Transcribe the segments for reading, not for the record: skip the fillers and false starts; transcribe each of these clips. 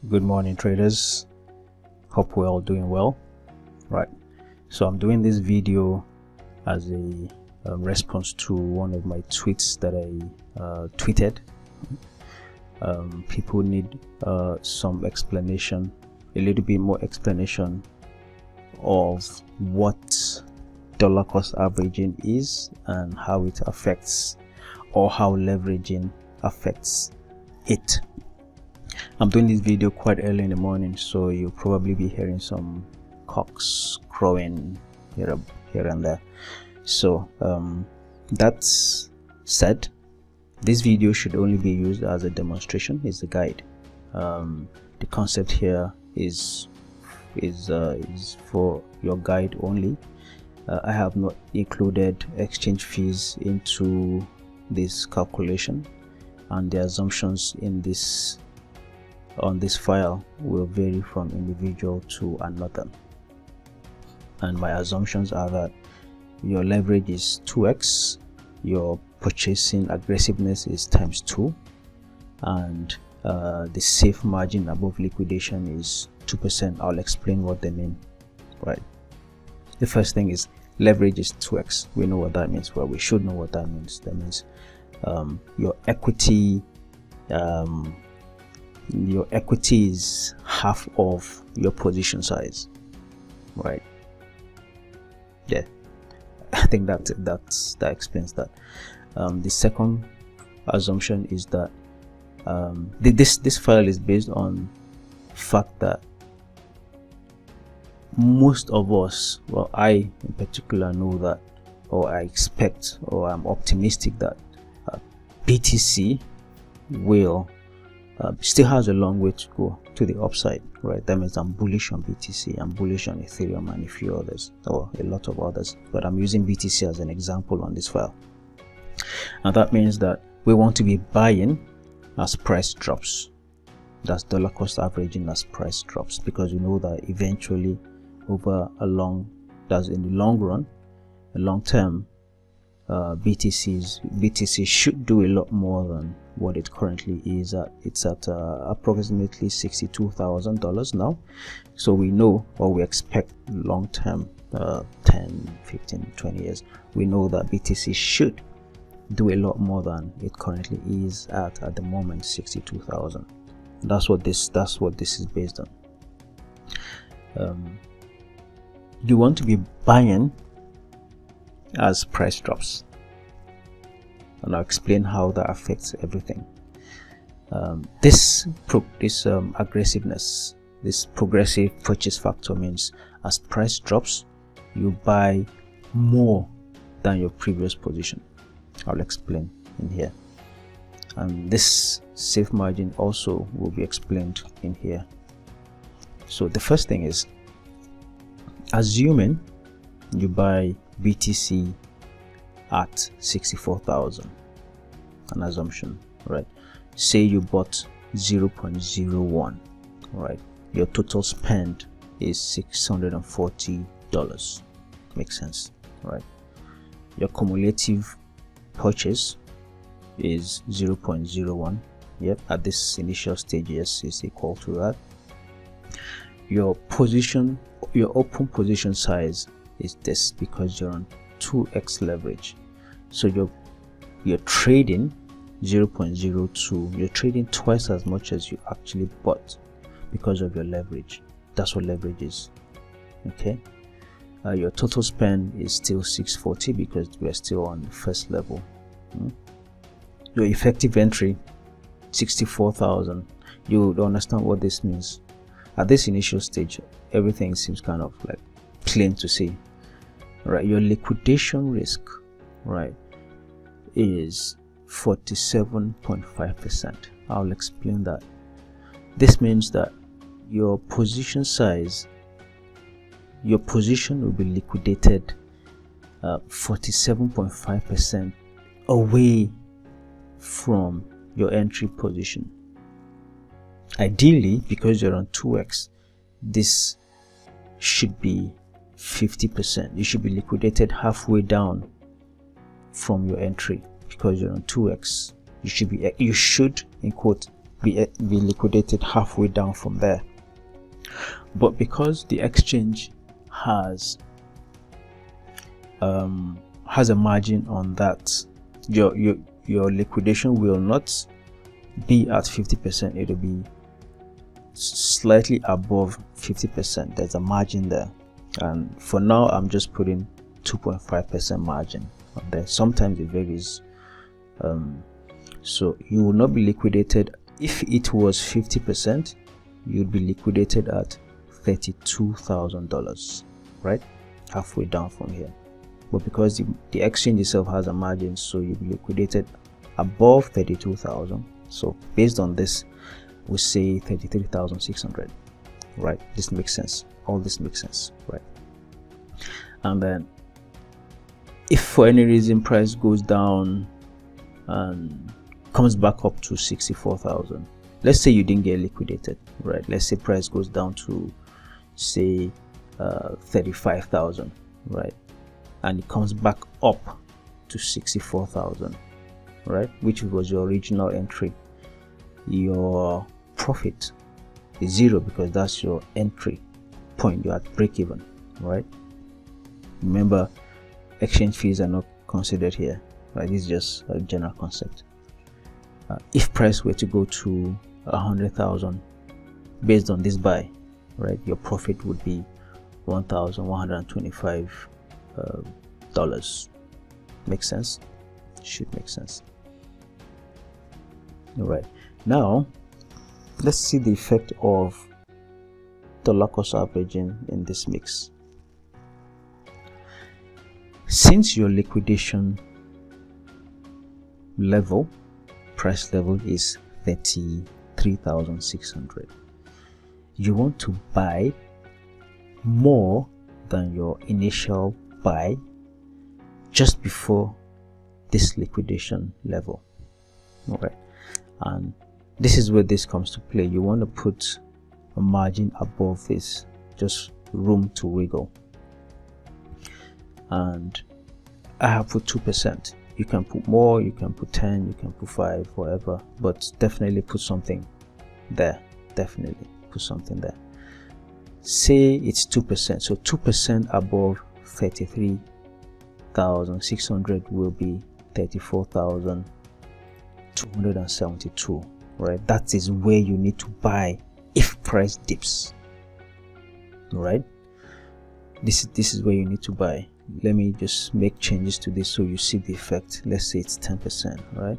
Good morning, traders. Hope we're all doing well. Right, so I'm doing this video as a response to one of my tweets that I tweeted. People need some explanation, a little bit more explanation of what dollar cost averaging is and how it affects, or how leveraging affects it. I'm doing this video quite early in the morning, so you'll probably be hearing some cocks crowing here and there. So that's said, this video should only be used as a demonstration. It's a guide. The concept here is for your guide only. I have not included exchange fees into this calculation, and the assumptions in this on this file will vary from individual to another. And my assumptions are that your leverage is 2x, your purchasing aggressiveness is times 2, and the safe margin above liquidation is 2%. I'll explain what they mean. Right, the first thing is leverage is 2x. We know what that means. Well, we should know what that means. That means your equity is half of your position size, right? Yeah, I think that explains that. The second assumption is that this file is based on fact that most of us, well, I in particular, know that, or I expect, or I'm optimistic that BTC will still has a long way to go to the upside, right? That means I'm bullish on BTC, I'm bullish on Ethereum and a few others, or a lot of others, but I'm using BTC as an example on this file. And that means that we want to be buying as price drops. That's dollar cost averaging as price drops, because you know that eventually, over that's in the long run, a long term, BTC should do a lot more than what it currently is at. It's at approximately $62,000 now. So we know, or we expect long term, 10, 15, 20 years, we know that BTC should do a lot more than it currently is at the moment, 62,000. That's what this is based on. You want to be buying as price drops, and I'll explain how that affects everything. This aggressiveness, this progressive purchase factor, means as price drops, you buy more than your previous position. I'll explain in here, and this safe margin also will be explained in here. So the first thing is, assuming you buy BTC at 64,000, an assumption, right? Say you bought 0.01, right? Your total spend is $640. Makes sense, right? Your cumulative purchase is 0.01. Yep, at this initial stage, yes, is equal to that. Your open position size is this, because you're on 2x leverage, so you're trading 0.02. you're trading twice as much as you actually bought because of your leverage. That's what leverage is. Okay, your total spend is still 640 because we're still on the first level. Your effective entry 64,000. You don't understand what this means. At this initial stage, everything seems kind of like plain to see, right? Your liquidation risk, right, is 47.5%. I'll explain that. This means that your position size, your position will be liquidated 47.5% away from your entry position. Ideally, because you're on 2x, this should be 50%. You should be liquidated halfway down from your entry, because you're on 2x. You should, in quote, be liquidated halfway down from there. But because the exchange has a margin on that, your liquidation will not be at 50%. It'll be slightly above 50%. There's a margin there, and for now I'm just putting 2.5% margin on there. Sometimes it varies. So you will not be liquidated. If it was 50%, you'd be liquidated at $32,000, right, halfway down from here. But because the exchange itself has a margin, so you'll be liquidated above 32,000. So based on this, we say 33,600, right? This makes sense. All this makes sense, right? And then if for any reason price goes down and comes back up to 64,000, let's say you didn't get liquidated, right? Let's say price goes down to say 35,000, right? And it comes back up to 64,000, right, which was your original entry. Your profit is 0 because that's your entry point. You're at break even, right? Remember, exchange fees are not considered here, right? It's just a general concept. If price were to go to 100,000 based on this buy, right, your profit would be $1,125. Makes sense? Should make sense. All right, now let's see the effect of dollar cost averaging in this mix. Since your liquidation level, price level, is 33,600, you want to buy more than your initial buy just before this liquidation level. All right, and this is where this comes to play. You want to put a margin above this, just room to wiggle. And I have put 2%. You can put more, you can put 10, you can put 5, whatever, but definitely put something there. Definitely put something there. Say it's 2%, so 2% above 33,600 will be 34,272, right? That is where you need to buy if price dips, right? This is where you need to buy. Let me just make changes to this so you see the effect. Let's say it's 10%, right?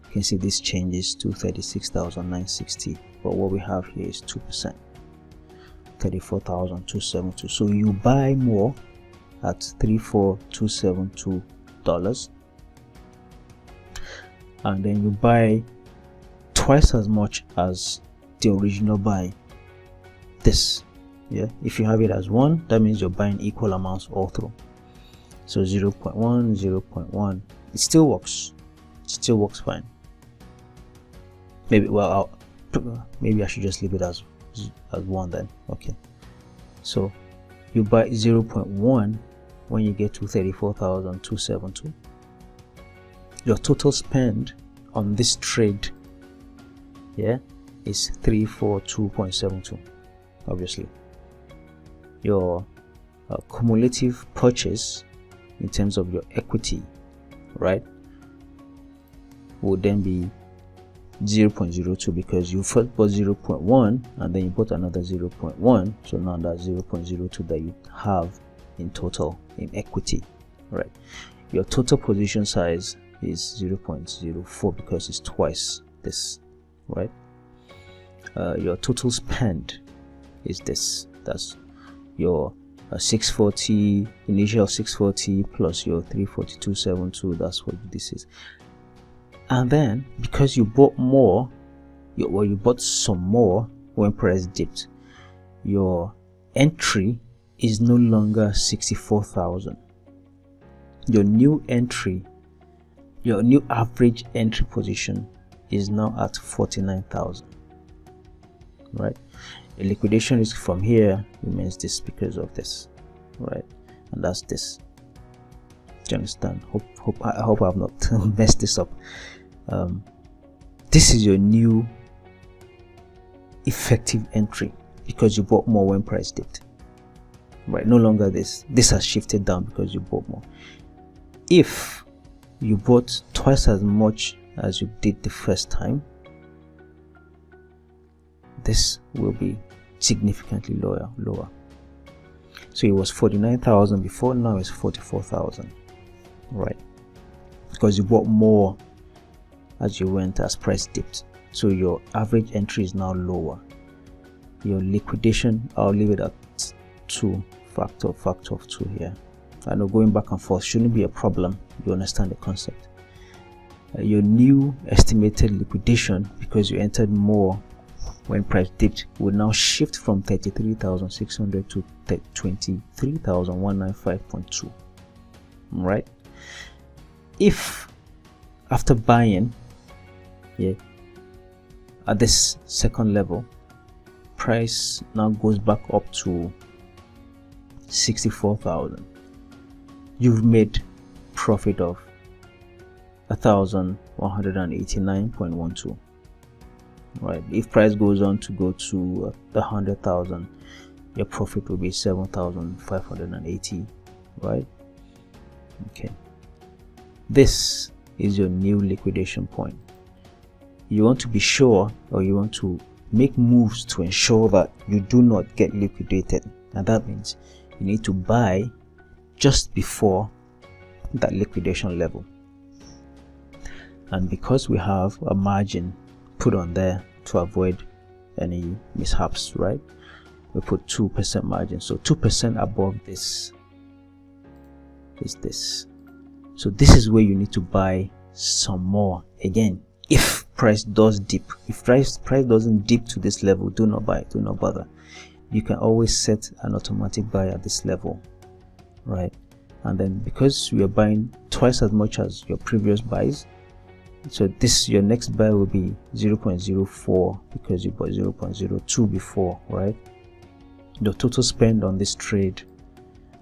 You can see this changes to 36,960, but what we have here is 2%, 34,272. So you buy more at $34,272, and then you buy twice as much as the original buy. This, yeah, if you have it as 1, that means you're buying equal amounts all through. So 0.1, 0.1, it still works. It still works fine. Maybe, well, maybe I should just leave it as 1 then. Okay, so you buy 0.1 when you get to 34,272. Your total spend on this trade, yeah, is 342.72. Obviously, your cumulative purchase in terms of your equity, right, would then be 0.02 because you first bought 0.1 and then you bought another 0.1, so now that's 0.02 that you have in total in equity, right? Your total position size is 0.04 because it's twice this, right? Your total spend is this. That's your 640, initial 640 plus your 342.72. That's what this is. And then because you bought more, you bought some more when price dipped, your entry is no longer 64,000. Your new entry, your new average entry position is now at 49,000, right? Your liquidation risk from here remains this because of this, right? And that's this. Do you understand? I hope I've not messed this up. This is your new effective entry because you bought more when price dipped, right? No longer this has shifted down because you bought more. If you bought twice as much as you did the first time, this will be significantly lower. So it was 49,000 before, now it's 44,000, right? Because you bought more as you went, as price dipped. So your average entry is now lower. Your liquidation, I'll leave it at 2, factor of 2 here. I know going back and forth shouldn't be a problem. You understand the concept. Your new estimated liquidation, because you entered more when price dipped, will now shift from 33,600 to 23,195.2. right? If after buying, at this second level, price now goes back up to 64,000, you've made profit of 1,189.12, right? If price goes on to go to 100,000, your profit will be 7,580, right? Okay, this is your new liquidation point. You want to be sure, or you want to make moves to ensure that you do not get liquidated, and that means you need to buy just before that liquidation level. And because we have a margin put on there to avoid any mishaps, right, we put 2% margin, so 2% above this is this. So this is where you need to buy some more. Again, if price does dip, if price doesn't dip to this level, do not buy, do not bother. You can always set an automatic buy at this level, right? And then because you are buying twice as much as your previous buys, so this, your next buy will be 0.04 because you bought 0.02 before, right? The total spend on this trade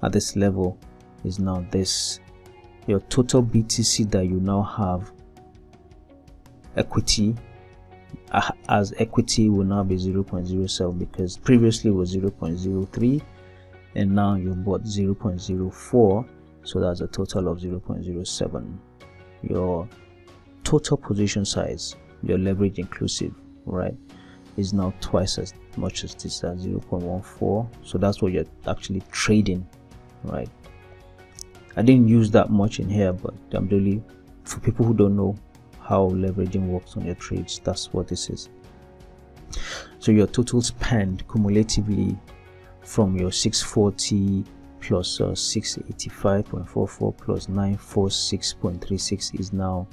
at this level is now this. Your total BTC that you now have equity as equity will now be 0.07 because previously it was 0.03 and now you bought 0.04, so that's a total of 0.07. Your total position size, your leverage inclusive, right, is now twice as much as this at 0.14, so that's what you're actually trading, right? I didn't use that much in here, but I'm really, for people who don't know how leveraging works on your trades, that's what this is. So your total spend cumulatively from your 640 plus 685.44 plus 946.36 is now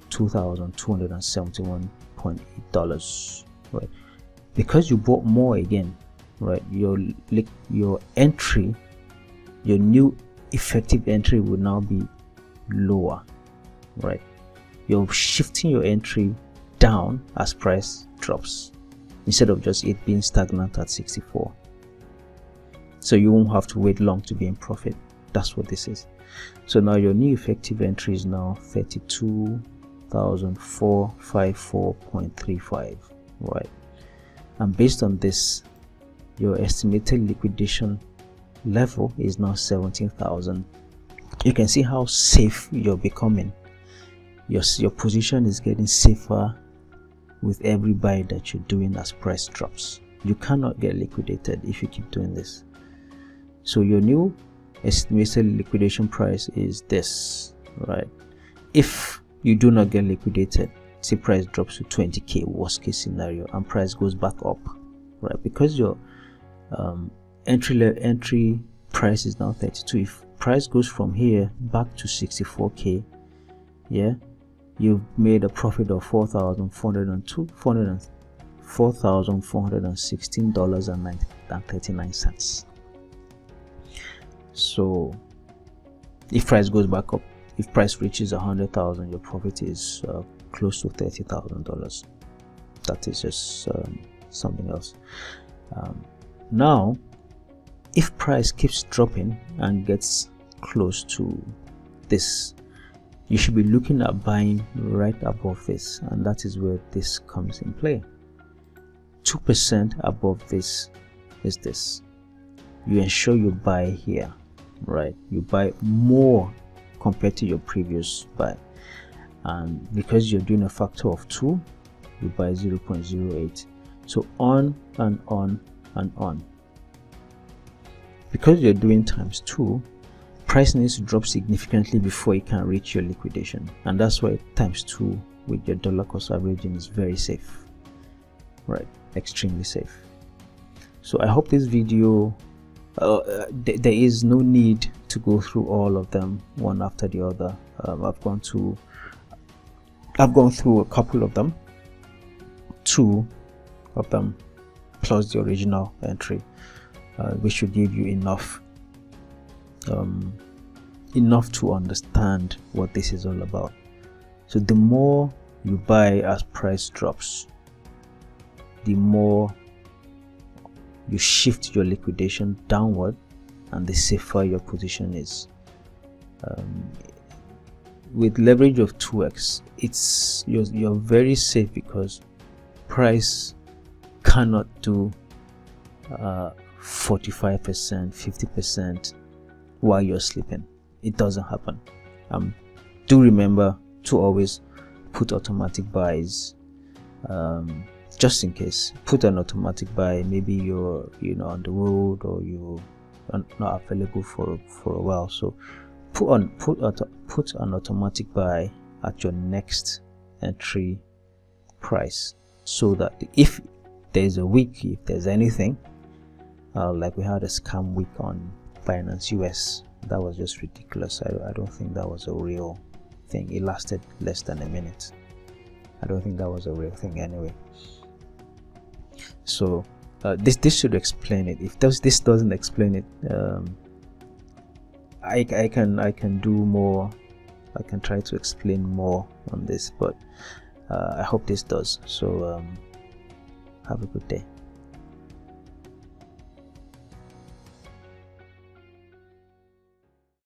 $2,271.8, right? Because you bought more again, right, your entry, your new effective entry will now be lower, right? You're shifting your entry down as price drops instead of just it being stagnant at 64. So you won't have to wait long to be in profit. That's what this is. So now your new effective entry is now 32,454.35, right? And based on this, your estimated liquidation level is now 17,000. You can see how safe you're becoming. Your position is getting safer with every buy that you're doing as price drops. You cannot get liquidated if you keep doing this. So your new estimated liquidation price is this, right? If you do not get liquidated, say price drops to 20k, worst case scenario, and price goes back up, right? Because your entry price is now 32. If price goes from here back to 64k, you've made a profit of $4,416.39. So if price goes back up, if price reaches 100,000, your profit is close to $30,000. That is just something else. Now if price keeps dropping and gets close to this, you should be looking at buying right above this, and that is where this comes in play. 2% above this is this. You ensure you buy here, right? You buy more compared to your previous buy, and because you're doing a factor of 2, you buy 0.08. so on and on and on. Because you're doing times 2, price needs to drop significantly before it can reach your liquidation, and that's why times 2 with your dollar cost averaging is very safe, right? Extremely safe. So I hope this video, there is no need to go through all of them one after the other. I've gone through a couple of them, 2 of them plus the original entry, which should give you enough to understand what this is all about. So the more you buy as price drops, the more you shift your liquidation downward, and the safer your position is. With leverage of 2x, you're very safe, because price cannot do 45%, 50% while you're sleeping. It doesn't happen. Do remember to always put automatic buys, just in case. Put an automatic buy. Maybe you're on the road, or you are not available for a while, so put an automatic buy at your next entry price, so that if there's a week, if there's anything, like we had a scam week on Binance US, that was just ridiculous. I don't think that was a real thing. It lasted less than a minute. I don't think that was a real thing anyway. So this should explain it. If this doesn't explain it, I can do more. I can try to explain more on this, but I hope this does. So have a good day.